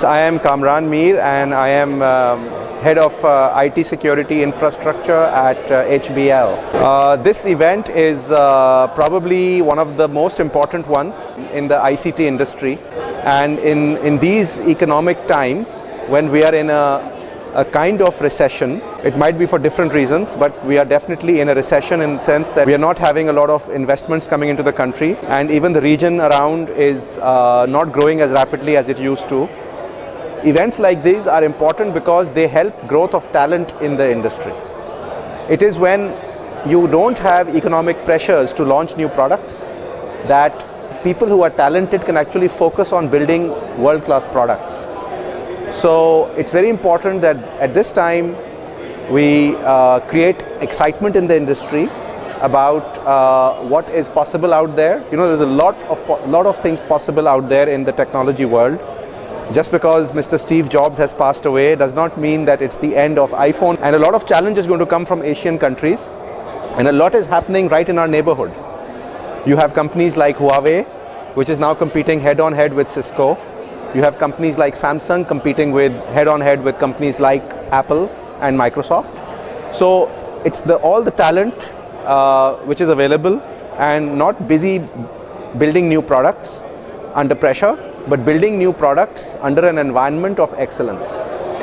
I am KamranMeer and I am Head of IT Security Infrastructure at HBL. This event is probably one of the most important ones in the ICT industry, and in these economic times when we are in a kind of recession. It might be for different reasons, but we are definitely in a recession in the sense that we are not having a lot of investments coming into the country, and even the region around is not growing as rapidly as it used to. Events like these are important because they help growth of talent in the industry. It is when you don't have economic pressures to launch new products that people who are talented can actually focus on building world-class products. So it's very important that at this time we create excitement in the industry about what is possible out there. You know, there's a lot of things possible out there in the technology world. Just because Mr. Steve Jobs has passed away does not mean that it's the end of iPhone, and a lot of challenge is going to come from Asian countries, and a lot is happening right in our neighborhood. You have companies like Huawei, which is now competing head-on-head with Cisco. You have companies like Samsung competing with head-on-head with companies like Apple and Microsoft. So it's all the talent which is available, and not busy building new products under pressure, but building new products under an environment of excellence.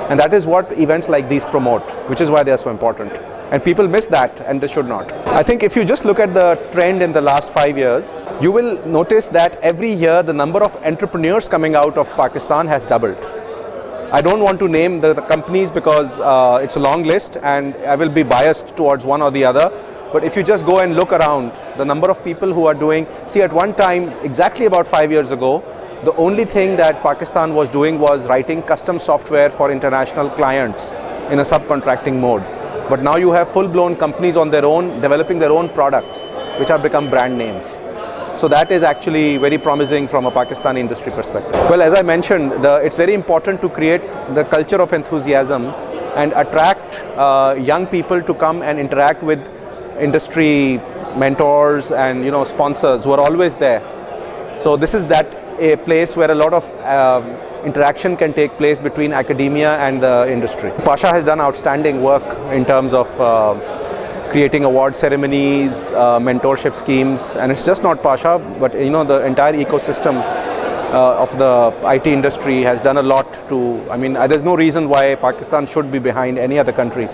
And that is what events like these promote, which is why they are so important. And people miss that, and they should not. I think if you just look at the trend in the last 5 years, you will notice that every year the number of entrepreneurs coming out of Pakistan has doubled. I don't want to name the companies because it's a long list and I will be biased towards one or the other. But if you just go and look around, the number of people who are doing, see, at one time, exactly about 5 years ago, the only thing that Pakistan was doing was writing custom software for international clients in a subcontracting mode. But now you have full-blown companies on their own, developing their own products, which have become brand names. So that is actually very promising from a Pakistani industry perspective. Well, as I mentioned, it's very important to create the culture of enthusiasm and attract young people to come and interact with industry mentors and sponsors who are always there. So this is a place where a lot of interaction can take place between academia and the industry. Pasha has done outstanding work in terms of creating award ceremonies, mentorship schemes, and it's just not Pasha, but the entire ecosystem of the IT industry has done a lot to, there's no reason why Pakistan should be behind any other country.